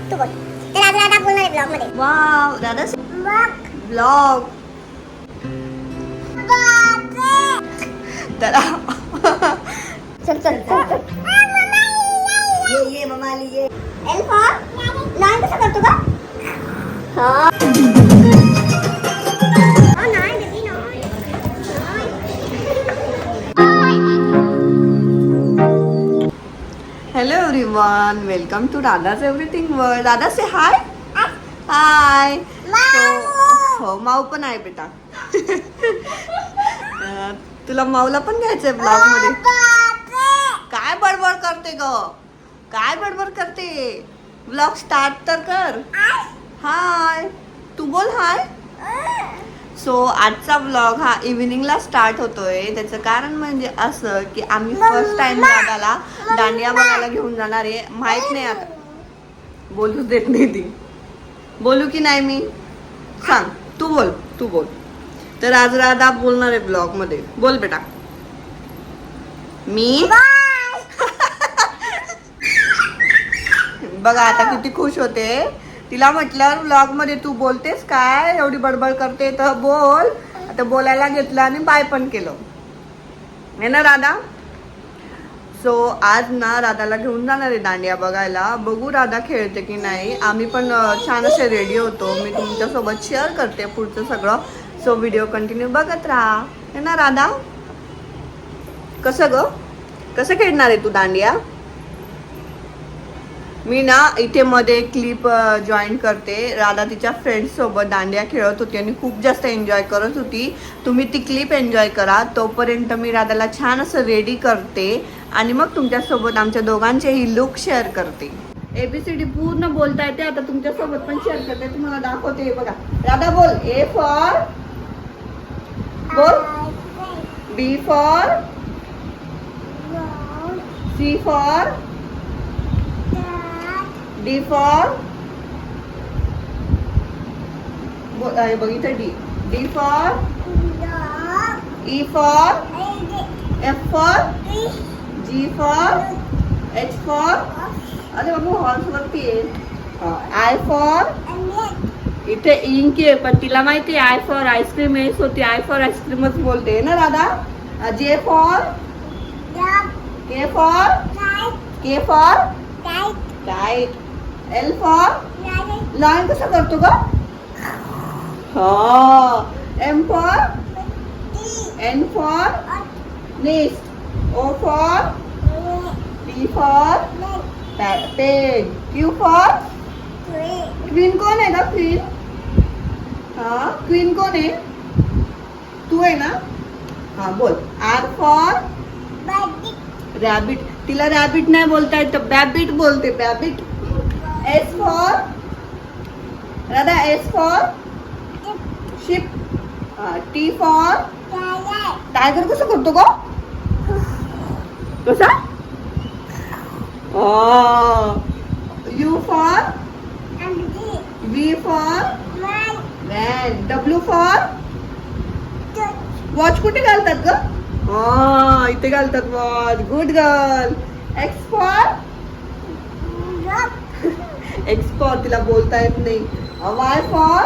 तू बोल. तर आज राधा बोलणार आहे ब्लॉग मध्ये. वाव दादा ब्लॉग. ब्लॉग चला चल चल चल. ये मम्मा आली ये. एल फॉर लाईन कसं करतो का? हा. नाही बेबी नाही. Hello everyone, welcome to Radha's everything world. Radha से हाय. हाय. हो माऊ पण आहे बेटा. तुला माऊला पण घ्यायचंय ब्लॉग मध्ये. काय बडबड करते ग? काय बडबड करते? ब्लॉग स्टार्ट तर कर. हाय तू बोल हाय. सो आजचा ब्लॉग हा इव्हिनिंगला स्टार्ट होतोय. त्याचं कारण म्हणजे असं की आम्ही फर्स्ट टाइम राधाला दांडिया बघायला घेऊन जाणार आहे. माहित नाही आता बोलू देत नाही ती. बोलू की नाही मी सांग. तू बोल तू बोल. तर आज राधा बोलणार आहे ब्लॉग मध्ये. बोल बेटा. मी बघा आता किती खुश होते. तिला म्हटलं ब्लॉग मध्ये तू बोलतेस काय, एवढी बडबड करते तर बोल. आता बोलायला घेतलं आणि बाय पण केलं है ना राधा. सो आज ना राधाला घेऊन जाणार आहे दांडिया बघायला. बघू राधा खेळते की नाही. आम्ही पण छान असे रेडी होतो. मी तुमच्यासोबत शेअर करते पुढचं सगळं. सो व्हिडिओ कंटिन्यू बघत राहा है ना राधा. कसं खेळणार आहे तू दांडिया. मी ना इथे मध्ये क्लिप जॉईन करते. राधा तिच्या फ्रेंड्स सोबत दांडिया खेळत होती आणि खूप जास्त एन्जॉय करत होती. तुम्ही ती क्लिप एन्जॉय करा. तोपर्यंत मी राधाला छान असं रेडी करते आणि मग तुमच्यासोबत आमच्या दोघांचेही लुक शेअर करते. ABCD पूर्ण बोलता येते. आता तुमच्यासोबत पण शेअर करते. तुम्हाला दाखवते बघा. राधा बोल. A फॉर बोल. B for C for D for बघितलं. D for E for F for G for H for अरे बाबू हॉर्स वरती आहे. I फॉर इथे इंक आहे पण तिला माहिती आहे I फॉर आईस्क्रीम आहे. सो ती I फॉर आईस्क्रीमच बोलते ना Radha. J for K for right. L for line कसं करतो ग. हा. M for N for nest. O for P for pen. Q for queen. कोण आहे ना क्वीन. हा क्वीन कोण आहे. तू आहे ना. हा बोल. R for rabbit. तिला रॅबिट नाही बोलता येत, बॅबिट बोलते. बॅबिट. S for Radha. S for ship. T for tiger. कसं करतो ग. कसा. U for V for van. W for watch. कुठे घालतात ग. इथे घालतात watch. Good girl. X for तिला बोलता येत नाही. Y for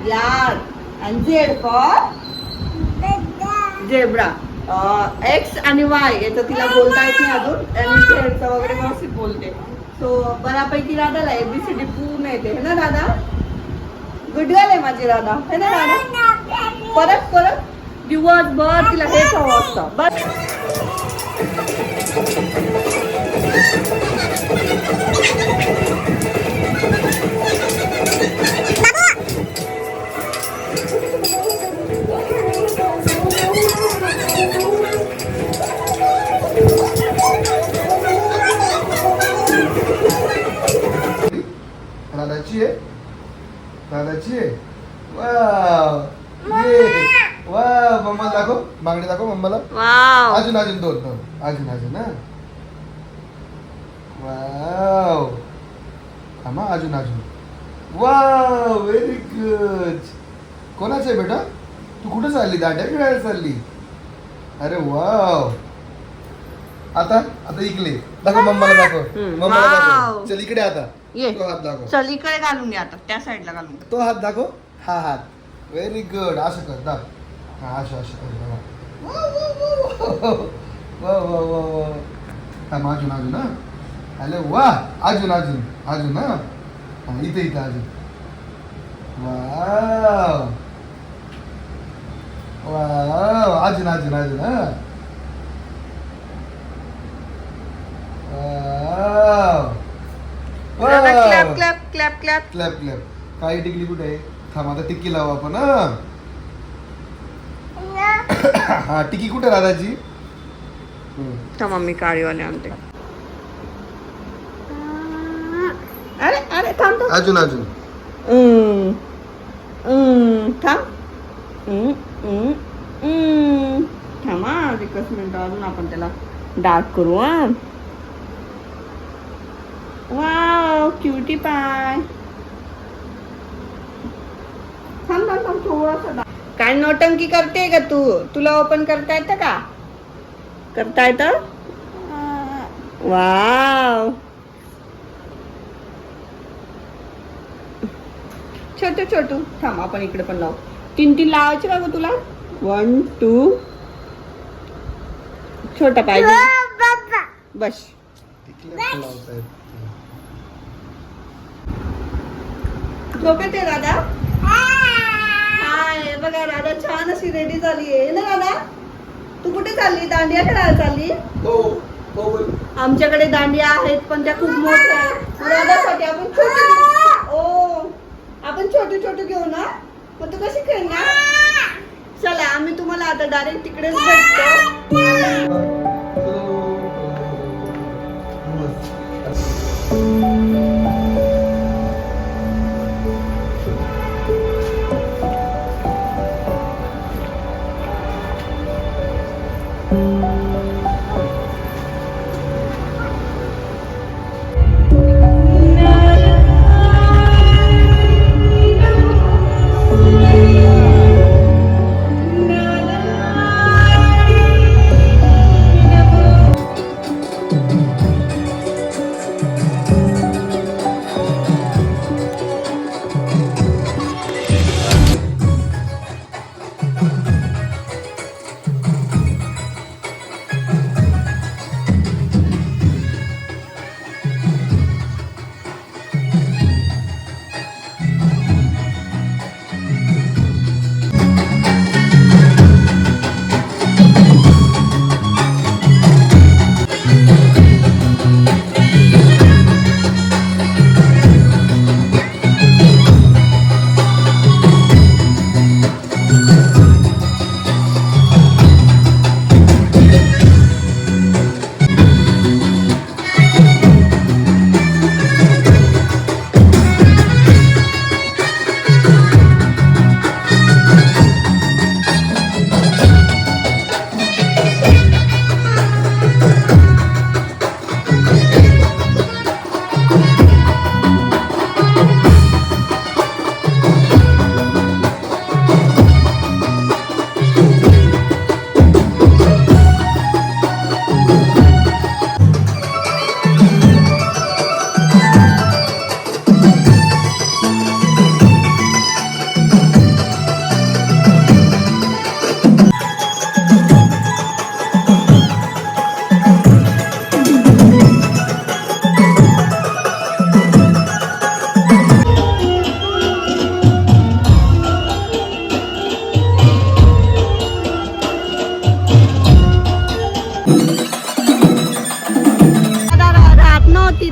yard. आणि Z फॉर झेब्रा. X आणि Y याचं तिला बोलता येत नाही अजून. आणि झेडचं वगैरे व्यवस्थित बोलते. सो बऱ्यापैकी राधाला ABCD पूर्ण येते है ना राधा. गुड गर्ल आहे माझी राधा है ना राधा. परत दिवसभर तिला हेच हवं असतं बस. दादाची आहे. Wow wow. मम्मा दाखव. मागणी दाखव मम्माला. वाव. अजून दोन. अजून ना. वाव. थांबा. अजून वाव. Very good. कोणाचं आहे बेटा. तू कुठे चालली. दांड्या खेळायला चालली. अरे वाव. आता आता इकडे दाखव मम्माला दाखव मम्माला दाखव वाव. चल इकडे आता ये तो हात दाखव चल इकडे घालून घे आता त्या साईडला घालून घे. तो हात दाखव हा हात व्हेरी गुड असं कर दाख हा असं असं कर बघा वा वा वा वा हा अजून अजून हा अरे वा अजून अजून अजून हा हा इथे इथे अजून वाव वाव अजून अजून अजून हा wow clap clap clap clap. Clap clap काळी टिकली कुठे आहे थांब आता टिक्की लावू आपण हा हा टिक्की कुठे दादाची तर मम्मी काळीवाले आणते. अरे अरे थांब थांब. अजून अजून थांब थांबा एकच मिनिट अजून आपण त्याला डार्क करू हा. वाव क्युटी पाय. थांब थांब थांब थोडंसं काय नोटंकी करते का तू तुला ओपन करता येतं का करता येतं वाव छोटू छोटू थांब आपण इकडे पण लावू. 3 लावायचे का ग तुला 1 2 छोटा पाहिजे बस. झोप येते दादा. हाय बघा दादा छान अशी रेडी झाली आहे ना दादा. तू कुठे चालली दांडिया खेळायला चालली. आमच्याकडे दांडिया आहेत पण त्या खूप मोठ्या आहेत. दादासाठी आपण छोटे आपण छोटे छोटे घेऊ ना मग तू कशी खेळणार. चला आम्ही तुम्हाला आता डायरेक्ट तिकडेच भेटतो.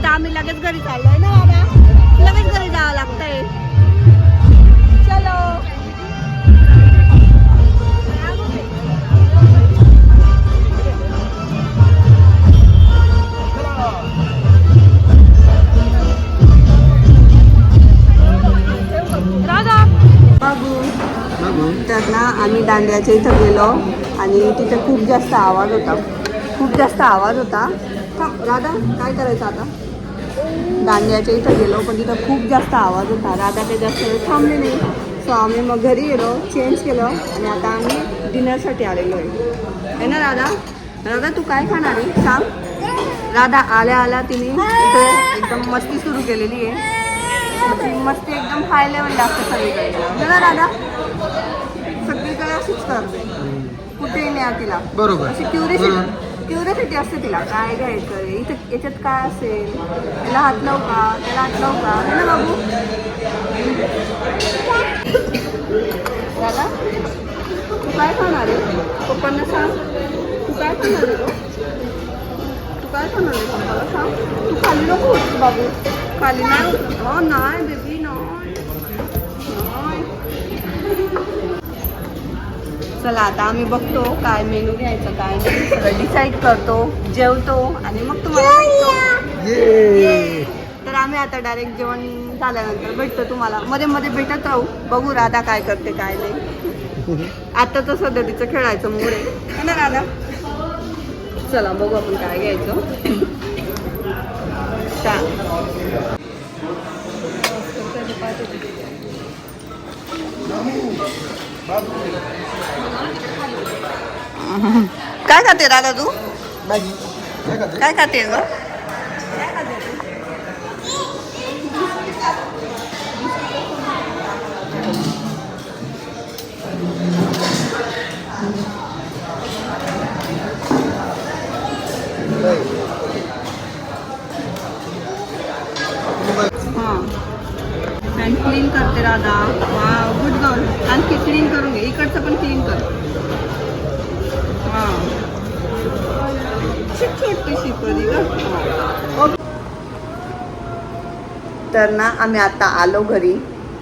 आम्ही लगेच घरी चाललोय ना दादा. लगेच घरी जावं लागतंय. चलो तर ना आम्ही दांडियाच्या इथं गेलो आणि तिथे खूप जास्त आवाज होता. थांब राधा काय करायचं आता. दांडियाच्या इथं गेलो पण तिथं खूप जास्त आवाज होता. राधा काही जास्त वेळ थांबले नाही. सो आम्ही मग घरी गेलो चेंज केलं आणि आता आम्ही डिनरसाठी आलेलो आहे ना राधा. राधा तू काय खाणार आहे सांग. राधा आल्या आल्या तिने इथे एकदम मस्ती सुरू केलेली आहे. ती मस्ती एकदम हाय लेवलला असते सगळीकडे ना राधा, सगळीकडे अशीच करते, कुठेही न्या तिला. बरोबर. अशी क्युरियोसिटी असते तिला, काय घ्यायचं इथे, याच्यात काय असेल, त्याला हात लावू का, त्याला हात लावू का, है ना बाबू. राधा तू काय खाणार आहे, पप्पांना सांग. तू काय खाणार आहे, तू काय खाणार आहे पप्पाला सांग. तू खाली नको होतीस बाबू, खाली नाही होत. हो नाही बेबी, नाही. चला आता आम्ही बघतो काय मेनू घ्यायचं काय नाही, डिसाईड करतो, जेवतो आणि मग तुम्हाला भेटतो. तर आम्ही आता डायरेक्ट जेवण झाल्यानंतर भेटतो तुम्हाला, मध्ये मध्ये भेटत राहू. बघू राधा काय करते काय नाही. आता तर सध्या तिचं खेळायचं मूड आहे ना राधा. चला बघू आपण काय घ्यायचं. काय खाते राधा तू, मॅगी काय खाते ग. आणि क्लीन करते राधा. वा गुड गर्ल. आणखी क्लीन करून घे, इकडचं पण क्लीन कर. हां छोटीशी परी ग. तर ना आम्ही आता आलो घरी,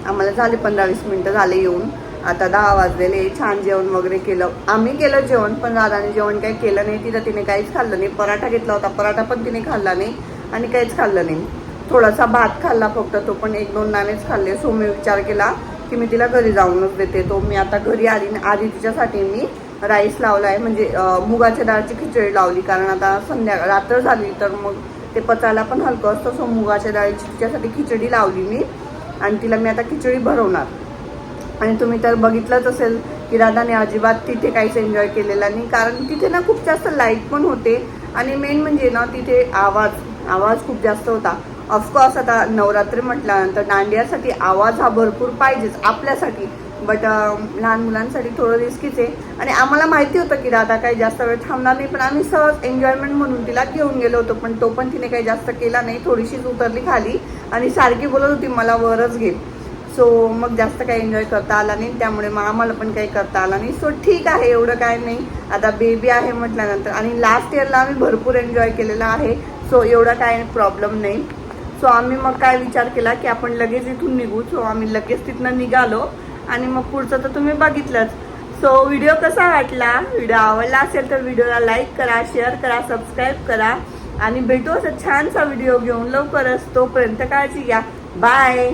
आम्हाला झाले 15-20 मिनटं झाले येऊन. आता 10 वाजलेले. छान जेवण वगैरे केलं, आम्ही केलं जेवण, पण राधाने जेवण काही केलं नाही. तिथं तिने काहीच खाल्लं नाही. पराठा घेतला होता, पराठा पण तिने खाल्ला नाही आणि काहीच खाल्लं नाही. थोडासा भात खाल्ला फक्त, तो पण 1-2 दाणेच खाल्ले. सो मी विचार केला की मी तिला घरी जाऊनच देते. तो मी आता घरी आधी तिच्यासाठी मी राईस लावला आहे, म्हणजे मुगाच्या डाळची खिचडी लावली, कारण आता रात्र झाली तर मग ते पचायला पण हलकं असतं. सो मुगाच्या डाळीची तिच्यासाठी खिचडी लावली मी आणि तिला मी आता खिचडी भरवणार. आणि तुम्ही तर बघितलंच असेल की राधाने अजिबात तिथे काहीच एन्जॉय केलेला नाही, कारण तिथे ना खूप जास्त लाईट पण होते आणि मेन म्हणजे ना तिथे आवाज खूप जास्त होता. ऑफकोर्स आता नवरात्री म्हटल्यानंतर दांडियासाठी आवाज हा भरपूर पाहिजेच आपल्यासाठी, बट लहान मुलांसाठी थोडं रिस्कीच आहे. आणि आम्हाला माहिती होतं की राधा काही जास्त वेळ थांबणार नाही, पण आम्ही सहज एन्जॉयमेंट म्हणून तिला घेऊन गेलो होतो, पण तो पण तिने काही जास्त केला नाही. थोडीशीच उतरली खाली आणि सारखी बोलत होती मला वरच घे. सो मग जास्त काही एन्जॉय करता आला नाही, त्यामुळे मग आम्हाला पण काही करता आला नाही. सो ठीक आहे, एवढं काय नाही. आता बेबी आहे म्हटल्यानंतर, आणि लास्ट इयरला आम्ही भरपूर एन्जॉय केलेला आहे, सो एवढा काय प्रॉब्लेम नाही. सो आम्ही मग काय विचार केला की आपण लगेच इथून निघू. सो आम्ही लगेच तिथनं निघालो आणि मग पुढचं तर तुम्ही बघितलंच. सो व्हिडिओ कसा वाटला, व्हिडिओ आवडला असेल तर व्हिडिओला लाईक करा, शेअर करा, सबस्क्राईब करा आणि भेटू असं छानसा व्हिडिओ घेऊन लवकरच. तोपर्यंत काळजी घ्या. बाय.